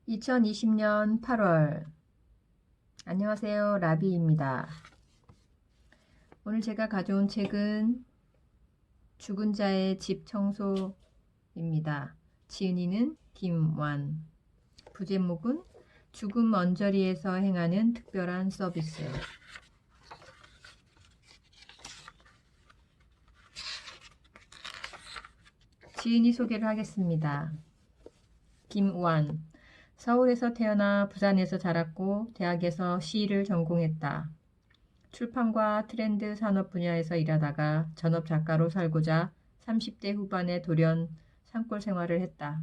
2020년 8월. 안녕하세요. 라비입니다. 오늘 제가 가져온 책은 죽은 자의 집 청소입니다. 지은이는 김완. 부제목은 죽음 언저리에서 행하는 특별한 서비스. 지은이 소개를 하겠습니다. 김완. 서울에서 태어나 부산에서 자랐고 대학에서 시를 전공했다. 출판과 트렌드 산업 분야에서 일하다가 전업 작가로 살고자 30대 후반에 돌연 산골 생활을 했다.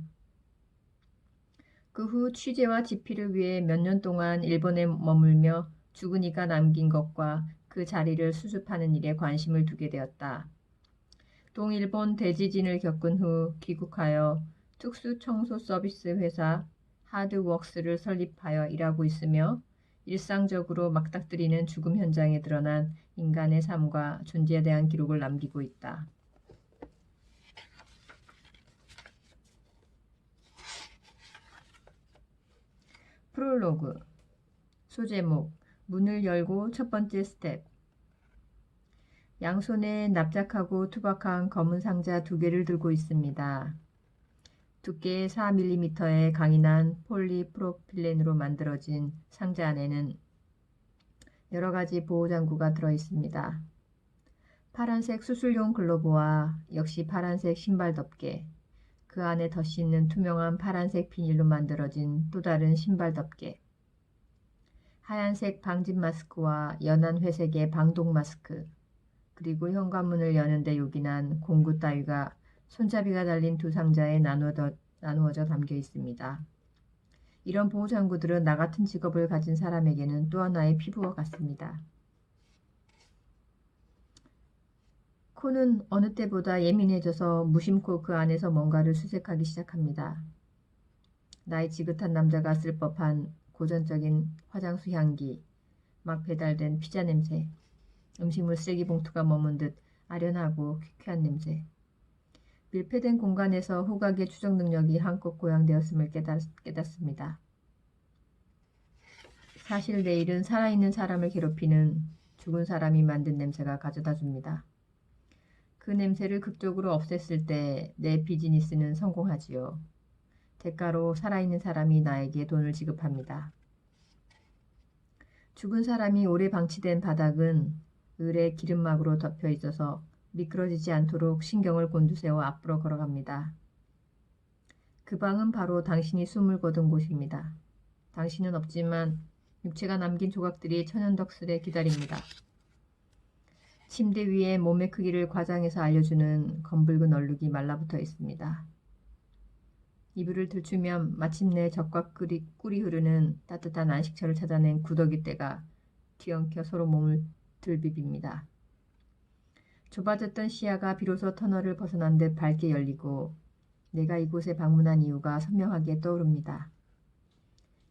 그 후 취재와 집필을 위해 몇 년 동안 일본에 머물며 죽은 이가 남긴 것과 그 자리를 수습하는 일에 관심을 두게 되었다. 동일본 대지진을 겪은 후 귀국하여 특수 청소 서비스 회사 하드웍스를 설립하여 일하고 있으며 일상적으로 막닥뜨리는 죽음 현장에 드러난 인간의 삶과 존재에 대한 기록을 남기고 있다. 프롤로그. 소제목. 문을 열고 첫 번째 스텝. 양손에 납작하고 투박한 검은 상자 2개를 들고 있습니다. 두께 4mm의 강인한 폴리프로필렌으로 만들어진 상자 안에는 여러 가지 보호장구가 들어있습니다. 파란색 수술용 글러브와 역시 파란색 신발 덮개, 그 안에 덧씌는 투명한 파란색 비닐로 만들어진 또 다른 신발 덮개, 하얀색 방진 마스크와 연한 회색의 방독 마스크, 그리고 현관문을 여는데 요긴한 공구 따위가 손잡이가 달린 2 상자에 나누어져 담겨 있습니다. 이런 보호장구들은 나 같은 직업을 가진 사람에게는 또 하나의 피부와 같습니다. 코는 어느 때보다 예민해져서 무심코 그 안에서 뭔가를 수색하기 시작합니다. 나의 지긋한 남자가 쓸 법한 고전적인 화장수 향기, 막 배달된 피자 냄새, 음식물 쓰레기 봉투가 머문 듯 아련하고 퀴퀴한 냄새. 밀폐된 공간에서 후각의 추적 능력이 한껏 고양되었음을 깨닫습니다. 사실 내일은 살아있는 사람을 괴롭히는 죽은 사람이 만든 냄새가 가져다 줍니다. 그 냄새를 극적으로 없앴을 때 내 비즈니스는 성공하지요. 대가로 살아있는 사람이 나에게 돈을 지급합니다. 죽은 사람이 오래 방치된 바닥은 을의 기름막으로 덮여 있어서 미끄러지지 않도록 신경을 곤두세워 앞으로 걸어갑니다. 그 방은 바로 당신이 숨을 거둔 곳입니다. 당신은 없지만 육체가 남긴 조각들이 천연덕스레 기다립니다. 침대 위에 몸의 크기를 과장해서 알려주는 검붉은 얼룩이 말라붙어 있습니다. 이불을 들추면 마침내 젖과 꿀이 흐르는 따뜻한 안식처를 찾아낸 구더기 떼가 뒤엉켜 서로 몸을 들비빕니다. 좁아졌던 시야가 비로소 터널을 벗어난 듯 밝게 열리고 내가 이곳에 방문한 이유가 선명하게 떠오릅니다.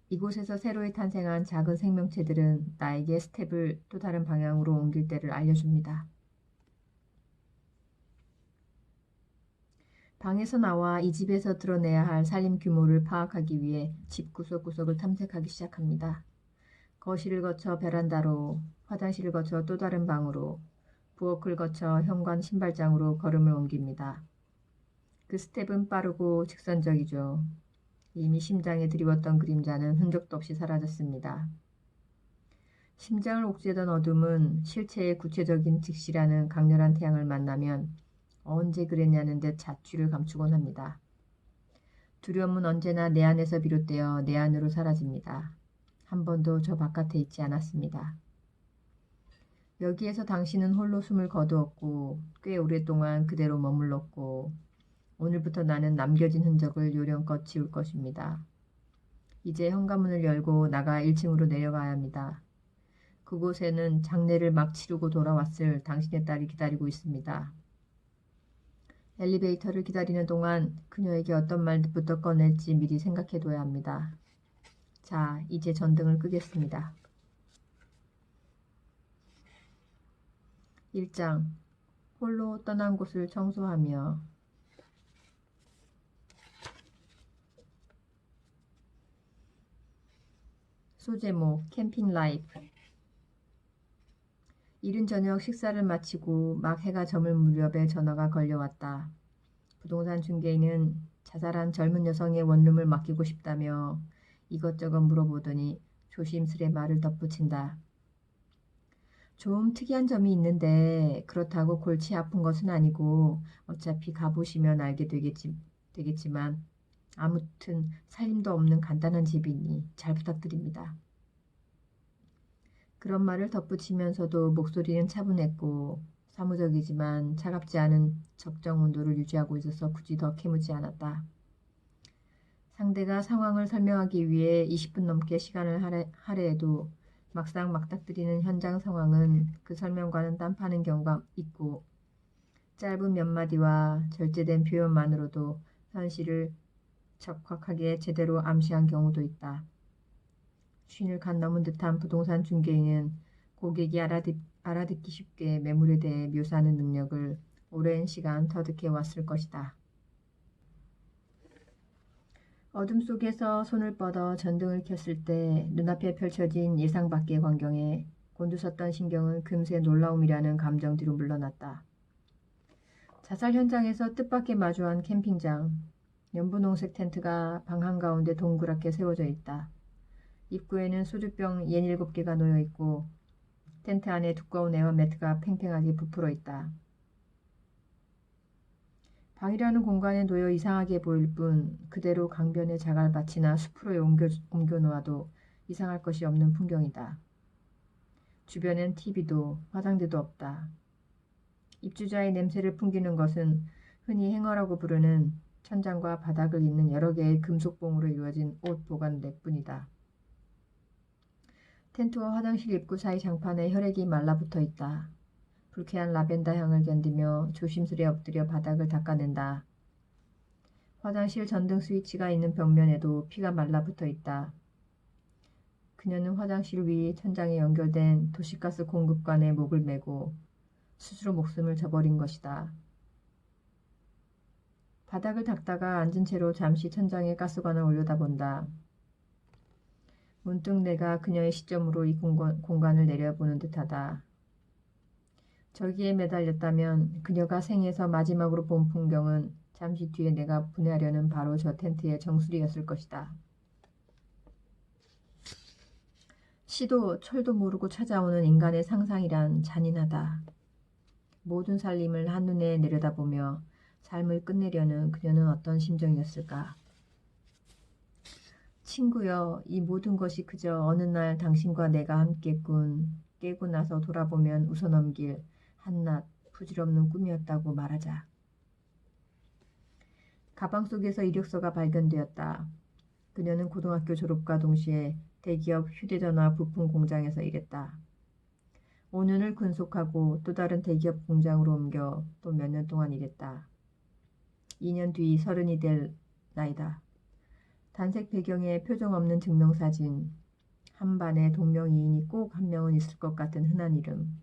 이곳에서 새로 탄생한 작은 생명체들은 나에게 스텝을 또 다른 방향으로 옮길 때를 알려줍니다. 방에서 나와 이 집에서 드러내야 할 살림 규모를 파악하기 위해 집 구석구석을 탐색하기 시작합니다. 거실을 거쳐 베란다로, 화장실을 거쳐 또 다른 방으로, 부엌을 거쳐 현관 신발장으로 걸음을 옮깁니다. 그 스텝은 빠르고 직선적이죠. 이미 심장에 드리웠던 그림자는 흔적도 없이 사라졌습니다. 심장을 옥죄던 어둠은 실체의 구체적인 직시라는 강렬한 태양을 만나면 언제 그랬냐는 듯 자취를 감추곤 합니다. 두려움은 언제나 내 안에서 비롯되어 내 안으로 사라집니다. 한 번도 저 바깥에 있지 않았습니다. 여기에서 당신은 홀로 숨을 거두었고 꽤 오랫동안 그대로 머물렀고 오늘부터 나는 남겨진 흔적을 요령껏 지울 것입니다. 이제 현관문을 열고 나가 1층으로 내려가야 합니다. 그곳에는 장례를 막 치르고 돌아왔을 당신의 딸이 기다리고 있습니다. 엘리베이터를 기다리는 동안 그녀에게 어떤 말부터 꺼낼지 미리 생각해둬야 합니다. 자, 이제 전등을 끄겠습니다. 1장. 홀로 떠난 곳을 청소하며. 소제목 캠핑 라이프. 이른 저녁 식사를 마치고 막 해가 저물 무렵에 전화가 걸려왔다. 부동산 중개인은 자잘한 젊은 여성의 원룸을 맡기고 싶다며 이것저것 물어보더니 조심스레 말을 덧붙인다. 좀 특이한 점이 있는데 그렇다고 골치 아픈 것은 아니고 어차피 가보시면 알게 되겠지만 아무튼 살림도 없는 간단한 집이니 잘 부탁드립니다. 그런 말을 덧붙이면서도 목소리는 차분했고 사무적이지만 차갑지 않은 적정 온도를 유지하고 있어서 굳이 더 캐묻지 않았다. 상대가 상황을 설명하기 위해 20분 넘게 시간을 할애해도 막상 막닥뜨리는 현장 상황은 그 설명과는 딴파는 경우가 있고 짧은 몇 마디와 절제된 표현만으로도 현실을 적확하게 제대로 암시한 경우도 있다. 쉰을 간 넘은 듯한 부동산 중개인은 고객이 알아듣기 쉽게 매물에 대해 묘사하는 능력을 오랜 시간 터득해 왔을 것이다. 어둠 속에서 손을 뻗어 전등을 켰을 때 눈앞에 펼쳐진 예상 밖의 광경에 곤두섰던 신경은 금세 놀라움이라는 감정 뒤로 물러났다. 자살 현장에서 뜻밖의 마주한 캠핑장. 연분홍색 텐트가 방 한가운데 동그랗게 세워져 있다. 입구에는 소주병 67개가 놓여 있고 텐트 안에 두꺼운 에어 매트가 팽팽하게 부풀어 있다. 방이라는 공간에 놓여 이상하게 보일 뿐 그대로 강변의 자갈밭이나 숲으로 옮겨 놓아도 이상할 것이 없는 풍경이다. 주변엔 TV도 화장대도 없다. 입주자의 냄새를 풍기는 것은 흔히 행어라고 부르는 천장과 바닥을 잇는 여러 개의 금속봉으로 이루어진 옷 보관대뿐이다. 텐트와 화장실 입구 사이 장판에 혈액이 말라붙어 있다. 불쾌한 라벤더 향을 견디며 조심스레 엎드려 바닥을 닦아낸다. 화장실 전등 스위치가 있는 벽면에도 피가 말라붙어 있다. 그녀는 화장실 위 천장에 연결된 도시가스 공급관에 목을 메고 스스로 목숨을 저버린 것이다. 바닥을 닦다가 앉은 채로 잠시 천장에 가스관을 올려다본다. 문득 내가 그녀의 시점으로 이 공간을 내려보는 듯하다. 저기에 매달렸다면 그녀가 생에서 마지막으로 본 풍경은 잠시 뒤에 내가 분해하려는 바로 저 텐트의 정수리였을 것이다. 시도 철도 모르고 찾아오는 인간의 상상이란 잔인하다. 모든 살림을 한눈에 내려다보며 삶을 끝내려는 그녀는 어떤 심정이었을까? 친구여, 이 모든 것이 그저 어느 날 당신과 내가 함께 깨고 나서 돌아보면 웃어넘길 한낱 부질없는 꿈이었다고 말하자. 가방 속에서 이력서가 발견되었다. 그녀는 고등학교 졸업과 동시에 대기업 휴대전화 부품 공장에서 일했다. 5년을 근속하고 또 다른 대기업 공장으로 옮겨 또 몇 년 동안 일했다. 2년 뒤 30이 될 나이다. 단색 배경에 표정 없는 증명사진. 한 반에 동명이인이 꼭 한 명은 있을 것 같은 흔한 이름.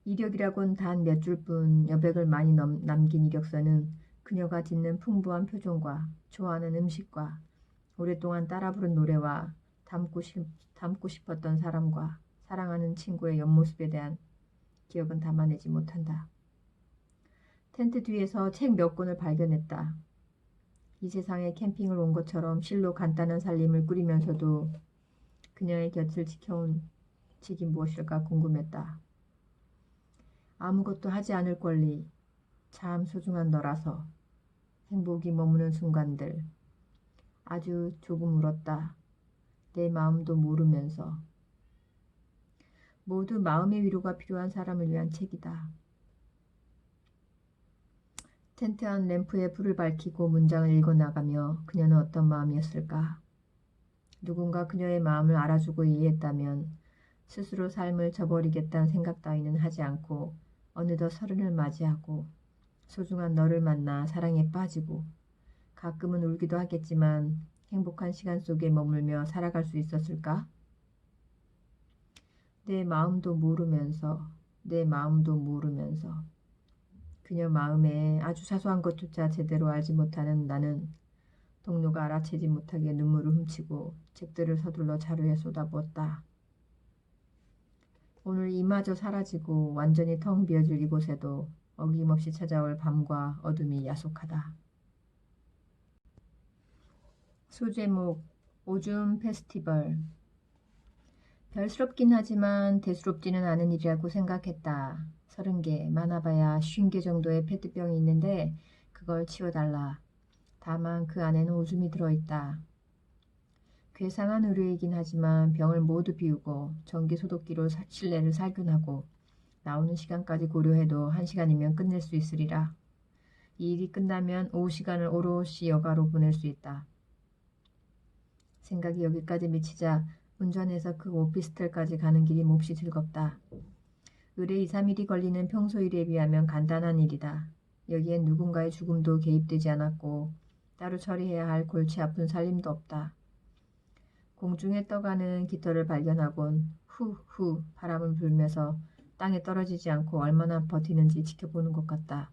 이력이라곤 단 몇 줄뿐 여백을 많이 남긴 이력서는 그녀가 짓는 풍부한 표정과 좋아하는 음식과 오랫동안 따라 부른 노래와 닮고 싶었던 사람과 사랑하는 친구의 옆모습에 대한 기억은 담아내지 못한다. 텐트 뒤에서 책 몇 권을 발견했다. 이 세상에 캠핑을 온 것처럼 실로 간단한 살림을 꾸리면서도 그녀의 곁을 지켜온 책이 무엇일까 궁금했다. 아무것도 하지 않을 권리, 참 소중한 너라서, 행복이 머무는 순간들, 아주 조금 울었다. 내 마음도 모르면서. 모두 마음의 위로가 필요한 사람을 위한 책이다. 텐트 안 램프에 불을 밝히고 문장을 읽어나가며 그녀는 어떤 마음이었을까? 누군가 그녀의 마음을 알아주고 이해했다면 스스로 삶을 저버리겠다는 생각 따위는 하지 않고 어느덧 30을 맞이하고 소중한 너를 만나 사랑에 빠지고 가끔은 울기도 하겠지만 행복한 시간 속에 머물며 살아갈 수 있었을까? 내 마음도 모르면서 그녀 마음에 아주 사소한 것조차 제대로 알지 못하는 나는 동료가 알아채지 못하게 눈물을 훔치고 책들을 서둘러 자루에 쏟아부었다. 오늘 이마저 사라지고 완전히 텅 비어질 이곳에도 어김없이 찾아올 밤과 어둠이 야속하다. 소제목 오줌 페스티벌. 별스럽긴 하지만 대수롭지는 않은 일이라고 생각했다. 30개, 많아봐야 50개 정도의 페트병이 있는데 그걸 치워달라. 다만 그 안에는 오줌이 들어있다. 괴상한 의뢰이긴 하지만 병을 모두 비우고 전기소독기로 실내를 살균하고 나오는 시간까지 고려해도 1시간이면 끝낼 수 있으리라. 이 일이 끝나면 오후 시간을 오롯이 여가로 보낼 수 있다. 생각이 여기까지 미치자 운전해서 그 오피스텔까지 가는 길이 몹시 즐겁다. 의뢰 2, 3일이 걸리는 평소 일에 비하면 간단한 일이다. 여기엔 누군가의 죽음도 개입되지 않았고 따로 처리해야 할 골치 아픈 살림도 없다. 공중에 떠가는 깃털을 발견하곤 후후 바람을 불면서 땅에 떨어지지 않고 얼마나 버티는지 지켜보는 것 같다.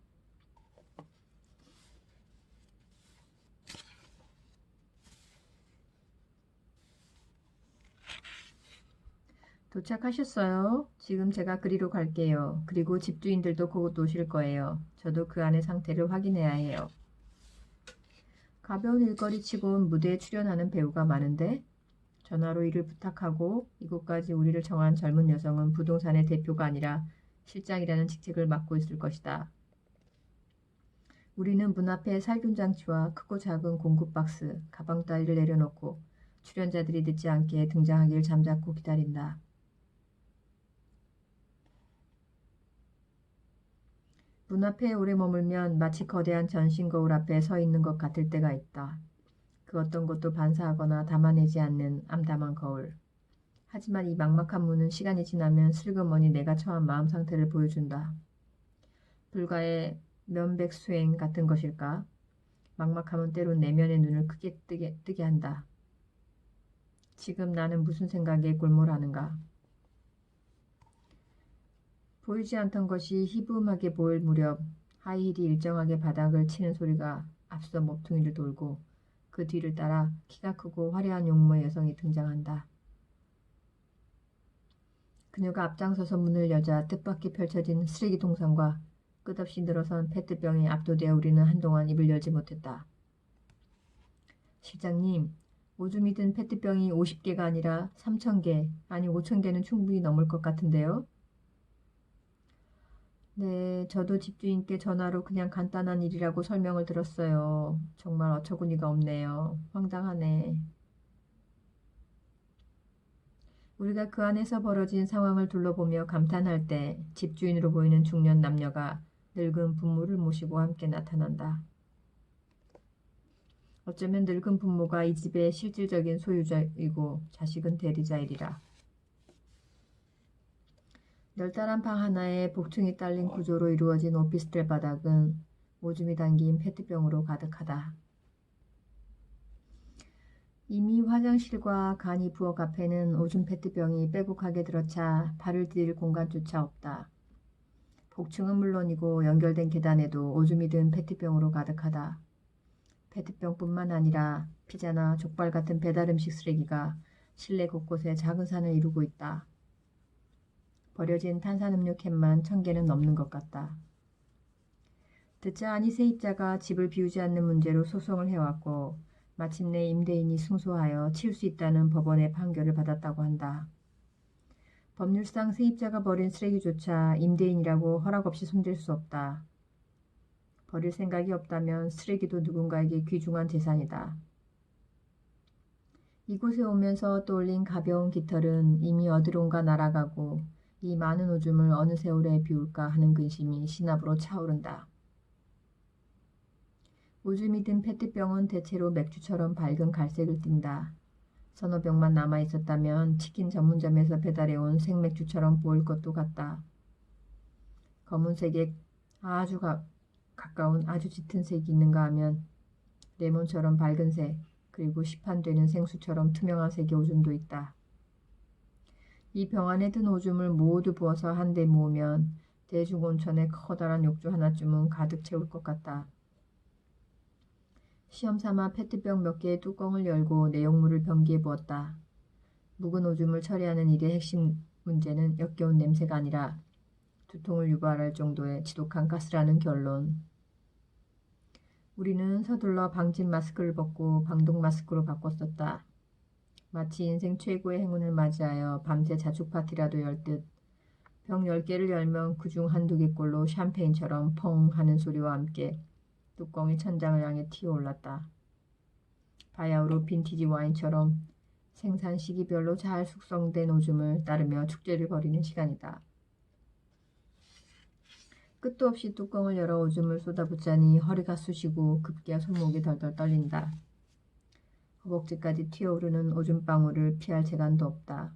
도착하셨어요? 지금 제가 그리로 갈게요. 그리고 집주인들도 곧 오실 거예요. 저도 그 안의 상태를 확인해야 해요. 가벼운 일거리치곤 무대에 출연하는 배우가 많은데 전화로 일을 부탁하고 이곳까지 우리를 정한 젊은 여성은 부동산의 대표가 아니라 실장이라는 직책을 맡고 있을 것이다. 우리는 문 앞에 살균장치와 크고 작은 공급 박스, 가방 따위를 내려놓고 출연자들이 늦지 않게 등장하길 잠자코 기다린다. 문 앞에 오래 머물면 마치 거대한 전신 거울 앞에 서 있는 것 같을 때가 있다. 그 어떤 것도 반사하거나 담아내지 않는 암담한 거울. 하지만 이 막막한 문은 시간이 지나면 슬그머니 내가 처한 마음 상태를 보여준다. 불가의 면백수행 같은 것일까? 막막하면 때론 내면의 눈을 크게 뜨게 한다. 지금 나는 무슨 생각에 골몰하는가? 보이지 않던 것이 희부음하게 보일 무렵 하이힐이 일정하게 바닥을 치는 소리가 앞서 모퉁이를 돌고 그 뒤를 따라 키가 크고 화려한 용모의 여성이 등장한다. 그녀가 앞장서서 문을 여자 뜻밖의 펼쳐진 쓰레기 동산과 끝없이 늘어선 페트병에 압도되어 우리는 한동안 입을 열지 못했다. 실장님, 오줌이 든 페트병이 50개가 아니라 3,000개, 아니 5,000개는 충분히 넘을 것 같은데요? 네, 저도 집주인께 전화로 그냥 간단한 일이라고 설명을 들었어요. 정말 어처구니가 없네요. 황당하네. 우리가 그 안에서 벌어진 상황을 둘러보며 감탄할 때 집주인으로 보이는 중년 남녀가 늙은 부모를 모시고 함께 나타난다. 어쩌면 늙은 부모가 이 집의 실질적인 소유자이고 자식은 대리자이리라. 널따란 방 하나에 복층이 딸린 구조로 이루어진 오피스텔 바닥은 오줌이 담긴 페트병으로 가득하다. 이미 화장실과 간이 부엌 앞에는 오줌 페트병이 빼곡하게 들어차 발을 디딜 공간조차 없다. 복층은 물론이고 연결된 계단에도 오줌이 든 페트병으로 가득하다. 페트병뿐만 아니라 피자나 족발 같은 배달음식 쓰레기가 실내 곳곳에 작은 산을 이루고 있다. 버려진 탄산음료 캔만 1,000개는 넘는 것 같다. 듣자 하니 세입자가 집을 비우지 않는 문제로 소송을 해왔고 마침내 임대인이 승소하여 치울 수 있다는 법원의 판결을 받았다고 한다. 법률상 세입자가 버린 쓰레기조차 임대인이라고 허락 없이 손댈 수 없다. 버릴 생각이 없다면 쓰레기도 누군가에게 귀중한 재산이다. 이곳에 오면서 떠올린 가벼운 깃털은 이미 어디론가 날아가고 이 많은 오줌을 어느 세월에 비울까 하는 근심이 신압으로 차오른다. 오줌이 든 페트병은 대체로 맥주처럼 밝은 갈색을 띈다. 서너 병만 남아있었다면 치킨 전문점에서 배달해온 생맥주처럼 보일 것도 같다. 검은색에 아주 가까운 아주 짙은 색이 있는가 하면 레몬처럼 밝은 색, 그리고 시판되는 생수처럼 투명한 색의 오줌도 있다. 이 병 안에 든 오줌을 모두 부어서 한데 모으면 대중온천의 커다란 욕조 하나쯤은 가득 채울 것 같다. 시험삼아 페트병 몇 개의 뚜껑을 열고 내용물을 변기에 부었다. 묵은 오줌을 처리하는 일의 핵심 문제는 역겨운 냄새가 아니라 두통을 유발할 정도의 지독한 가스라는 결론. 우리는 서둘러 방진 마스크를 벗고 방독 마스크로 바꿨었다. 마치 인생 최고의 행운을 맞이하여 밤새 자축 파티라도 열 듯. 병 10개를 열면 그중 한두 개꼴로 샴페인처럼 펑 하는 소리와 함께 뚜껑이 천장을 향해 튀어올랐다. 바야흐로 빈티지 와인처럼 생산 시기별로 잘 숙성된 오줌을 따르며 축제를 벌이는 시간이다. 끝도 없이 뚜껑을 열어 오줌을 쏟아붓자니 허리가 쑤시고 급기야 손목이 덜덜 떨린다. 허벅지까지 튀어오르는 오줌방울을 피할 재간도 없다.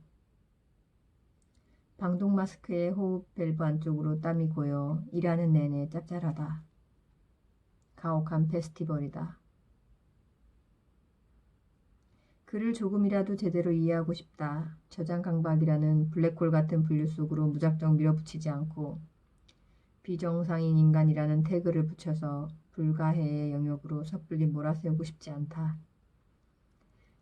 방독 마스크에 호흡 밸브 안쪽으로 땀이 고여 일하는 내내 짭짤하다. 가혹한 페스티벌이다. 그를 조금이라도 제대로 이해하고 싶다. 저장강박이라는 블랙홀 같은 분류 속으로 무작정 밀어붙이지 않고 비정상인 인간이라는 태그를 붙여서 불가해의 영역으로 섣불리 몰아세우고 싶지 않다.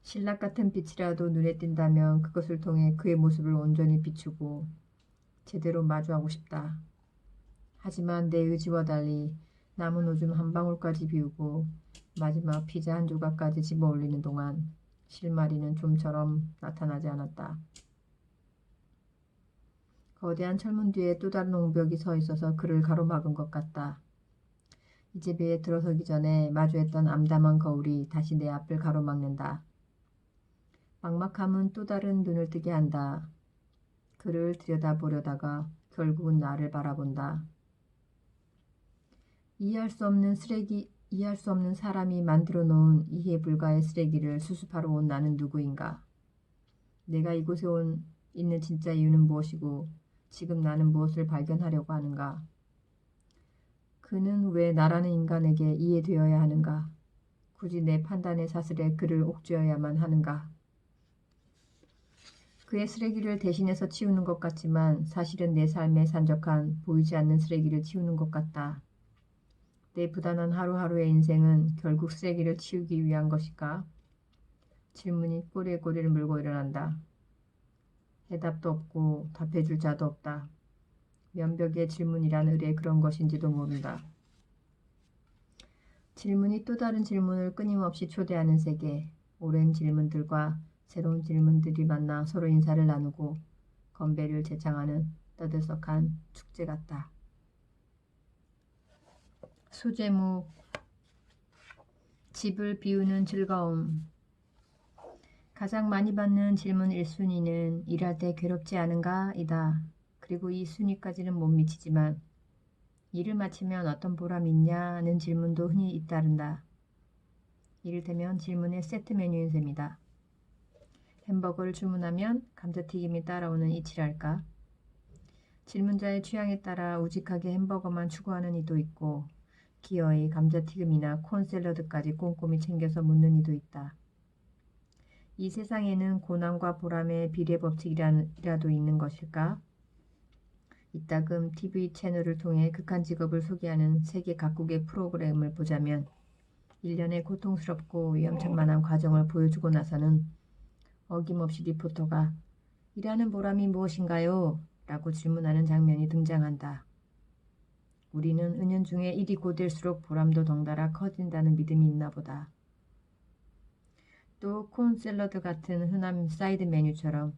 신락 같은 빛이라도 눈에 띈다면 그것을 통해 그의 모습을 온전히 비추고 제대로 마주하고 싶다. 하지만 내 의지와 달리 남은 오줌 한 방울까지 비우고 마지막 피자 한 조각까지 집어 올리는 동안 실마리는 좀처럼 나타나지 않았다. 거대한 철문 뒤에 또 다른 옹벽이 서 있어서 그를 가로막은 것 같다. 이제 배에 들어서기 전에 마주했던 암담한 거울이 다시 내 앞을 가로막는다. 막막함은 또 다른 눈을 뜨게 한다. 그를 들여다보려다가 결국은 나를 바라본다. 이해할 수 없는 사람이 만들어 놓은 이해 불가의 쓰레기를 수습하러 온 나는 누구인가? 내가 이곳에 있는 진짜 이유는 무엇이고 지금 나는 무엇을 발견하려고 하는가? 그는 왜 나라는 인간에게 이해되어야 하는가? 굳이 내 판단의 사슬에 그를 옥죄어야만 하는가? 그의 쓰레기를 대신해서 치우는 것 같지만 사실은 내 삶에 산적한 보이지 않는 쓰레기를 치우는 것 같다. 내 부단한 하루하루의 인생은 결국 쓰레기를 치우기 위한 것일까? 질문이 꼬리에 꼬리를 물고 일어난다. 해답도 없고 답해줄 자도 없다. 면벽의 질문이란 의뢰 그런 것인지도 모른다. 질문이 또 다른 질문을 끊임없이 초대하는 세계. 오랜 질문들과 새로운 질문들이 만나 서로 인사를 나누고 건배를 재창하는 떠들썩한 축제 같다. 소제목 집을 비우는 즐거움. 가장 많이 받는 질문 1순위는 일할 때 괴롭지 않은가? 이다. 그리고 이 순위까지는 못 미치지만 일을 마치면 어떤 보람이 있냐는 질문도 흔히 잇따른다. 이를테면 질문의 세트 메뉴인 셈이다. 햄버거를 주문하면 감자튀김이 따라오는 이치랄까? 질문자의 취향에 따라 우직하게 햄버거만 추구하는 이도 있고 기어이 감자튀김이나 콘샐러드까지 꼼꼼히 챙겨서 묻는 이도 있다. 이 세상에는 고난과 보람의 비례 법칙이라도 있는 것일까? 이따금 TV 채널을 통해 극한 직업을 소개하는 세계 각국의 프로그램을 보자면 일련의 고통스럽고 위험천만한 과정을 보여주고 나서는 어김없이 리포터가 일하는 보람이 무엇인가요? 라고 질문하는 장면이 등장한다. 우리는 은연중에 일이 고될수록 보람도 덩달아 커진다는 믿음이 있나 보다. 또 콘샐러드 같은 흔한 사이드 메뉴처럼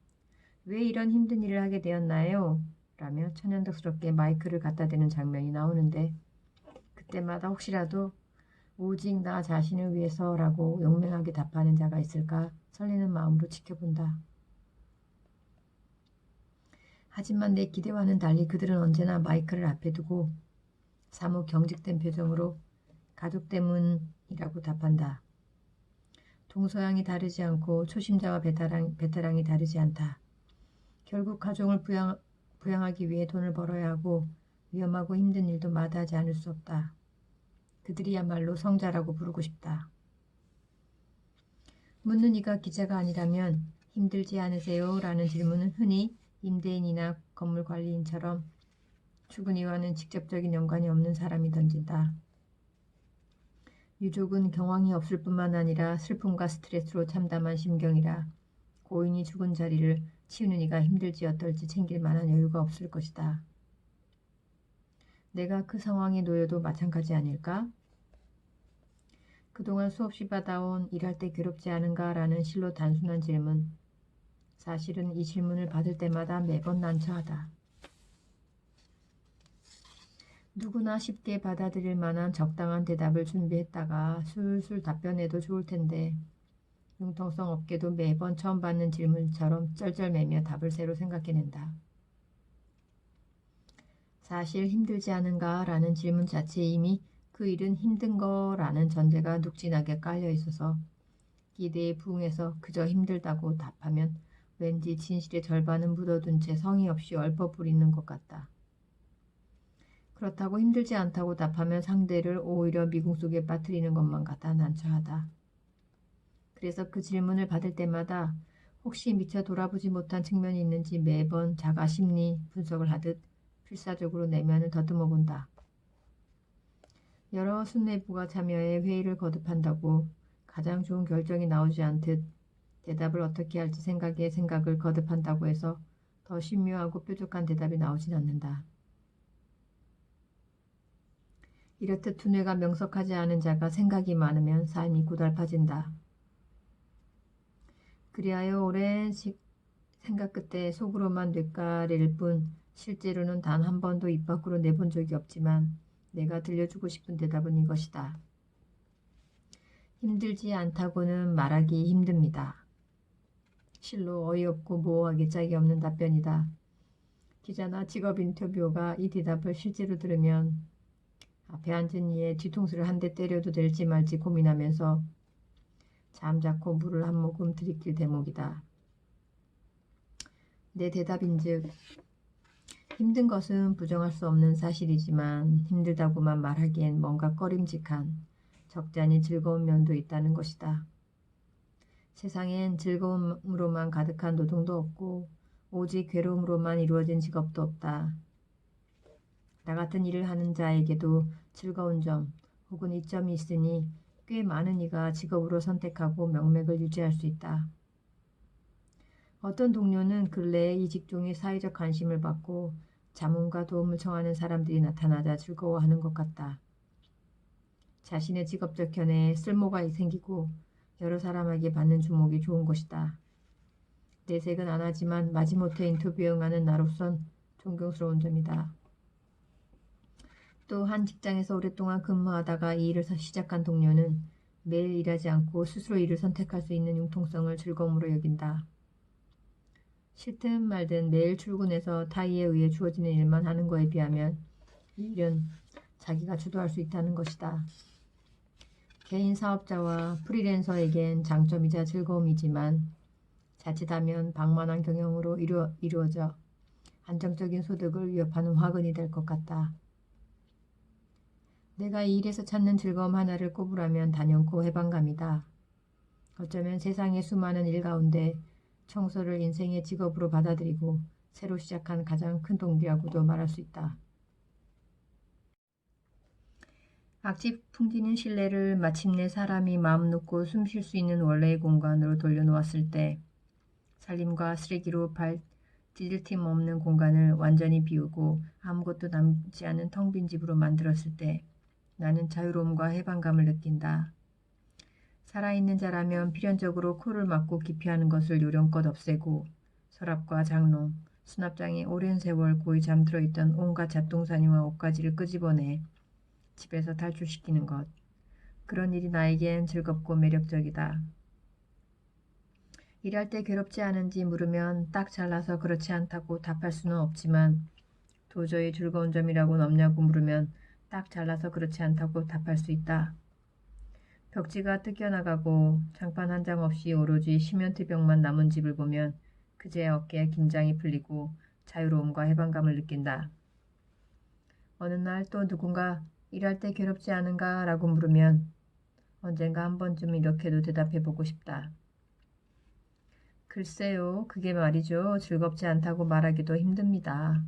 왜 이런 힘든 일을 하게 되었나요? 라며 천연덕스럽게 마이크를 갖다 대는 장면이 나오는데 그때마다 혹시라도 오직 나 자신을 위해서라고 용맹하게 답하는 자가 있을까 설레는 마음으로 지켜본다. 하지만 내 기대와는 달리 그들은 언제나 마이크를 앞에 두고 사뭇 경직된 표정으로 가족 때문이라고 답한다. 동서양이 다르지 않고 초심자와 베테랑이 다르지 않다. 결국 가족을 부양하기 위해 돈을 벌어야 하고 위험하고 힘든 일도 마다하지 않을 수 없다. 그들이야말로 성자라고 부르고 싶다. 묻는 이가 기자가 아니라면 힘들지 않으세요? 라는 질문은 흔히 임대인이나 건물 관리인처럼 죽은 이와는 직접적인 연관이 없는 사람이 던진다. 유족은 경황이 없을 뿐만 아니라 슬픔과 스트레스로 참담한 심경이라 고인이 죽은 자리를 치우는 이가 힘들지 어떨지 챙길 만한 여유가 없을 것이다. 내가 그 상황에 놓여도 마찬가지 아닐까? 그동안 수없이 받아온 일할 때 괴롭지 않은가? 라는 실로 단순한 질문. 사실은 이 질문을 받을 때마다 매번 난처하다. 누구나 쉽게 받아들일 만한 적당한 대답을 준비했다가 술술 답변해도 좋을 텐데 융통성 없게도 매번 처음 받는 질문처럼 쩔쩔매며 답을 새로 생각해낸다. 사실 힘들지 않은가? 라는 질문 자체에 이미 그 일은 힘든 거라는 전제가 눅진하게 깔려 있어서 기대에 부응해서 그저 힘들다고 답하면 왠지 진실의 절반은 묻어둔 채 성의 없이 얽어부리는 것 같다. 그렇다고 힘들지 않다고 답하면 상대를 오히려 미궁 속에 빠뜨리는 것만 같아 난처하다. 그래서 그 질문을 받을 때마다 혹시 미처 돌아보지 못한 측면이 있는지 매번 자가 심리 분석을 하듯 필사적으로 내면을 더듬어 본다. 여러 수뇌부가 참여해 회의를 거듭한다고 가장 좋은 결정이 나오지 않듯 대답을 어떻게 할지 생각에 생각을 거듭한다고 해서 더 신묘하고 뾰족한 대답이 나오진 않는다. 이렇듯 두뇌가 명석하지 않은 자가 생각이 많으면 삶이 고달파진다. 그리하여 오랜 생각 끝에 속으로만 뇌까릴 뿐 실제로는 단 한 번도 입 밖으로 내본 적이 없지만 내가 들려주고 싶은 대답은 이것이다. 힘들지 않다고는 말하기 힘듭니다. 실로 어이없고 모호하게 짝이 없는 답변이다. 기자나 직업 인터뷰어가 이 대답을 실제로 들으면 앞에 앉은 이의 뒤통수를 한 대 때려도 될지 말지 고민하면서 잠자코 물을 한 모금 들이킬 대목이다. 내 대답인즉 힘든 것은 부정할 수 없는 사실이지만 힘들다고만 말하기엔 뭔가 꺼림직한 적잖이 즐거운 면도 있다는 것이다. 세상엔 즐거움으로만 가득한 노동도 없고 오직 괴로움으로만 이루어진 직업도 없다. 나 같은 일을 하는 자에게도 즐거운 점 혹은 이점이 있으니 꽤 많은 이가 직업으로 선택하고 명맥을 유지할 수 있다. 어떤 동료는 근래에 이 직종에 사회적 관심을 받고 자문과 도움을 청하는 사람들이 나타나자 즐거워하는 것 같다. 자신의 직업적 견해에 쓸모가 생기고 여러 사람에게 받는 주목이 좋은 것이다. 내색은 안 하지만 마지못해 인터뷰에 응하는 나로선 존경스러운 점이다. 또 한 직장에서 오랫동안 근무하다가 이 일을 시작한 동료는 매일 일하지 않고 스스로 일을 선택할 수 있는 융통성을 즐거움으로 여긴다. 싫든 말든 매일 출근해서 타의에 의해 주어지는 일만 하는 거에 비하면 이 일은 자기가 주도할 수 있다는 것이다. 개인 사업자와 프리랜서에겐 장점이자 즐거움이지만 자칫하면 방만한 경영으로 이루어져 안정적인 소득을 위협하는 화근이 될 것 같다. 내가 이 일에서 찾는 즐거움 하나를 꼽으라면 단연코 해방감이다. 어쩌면 세상의 수많은 일 가운데 청소를 인생의 직업으로 받아들이고 새로 시작한 가장 큰 동기라고도 말할 수 있다. 악취 풍기는 실내를 마침내 사람이 마음 놓고 숨 쉴 수 있는 원래의 공간으로 돌려놓았을 때 살림과 쓰레기로 찢을 틈 없는 공간을 완전히 비우고 아무것도 남지 않은 텅 빈 집으로 만들었을 때 나는 자유로움과 해방감을 느낀다. 살아있는 자라면 필연적으로 코를 막고 기피하는 것을 요령껏 없애고 서랍과 장롱, 수납장에 오랜 세월 고이 잠들어 있던 온갖 잡동사니와 옷가지를 끄집어내 집에서 탈출시키는 것. 그런 일이 나에겐 즐겁고 매력적이다. 일할 때 괴롭지 않은지 물으면 딱 잘라서 그렇지 않다고 답할 수는 없지만 도저히 즐거운 점이라고는 없냐고 물으면 딱 잘라서 그렇지 않다고 답할 수 있다. 벽지가 뜯겨나가고 장판 한 장 없이 오로지 시멘트 벽만 남은 집을 보면 그제야 어깨에 긴장이 풀리고 자유로움과 해방감을 느낀다. 어느 날 또 누군가 일할 때 괴롭지 않은가? 라고 물으면 언젠가 한 번쯤 이렇게도 대답해보고 싶다. 글쎄요, 그게 말이죠. 즐겁지 않다고 말하기도 힘듭니다.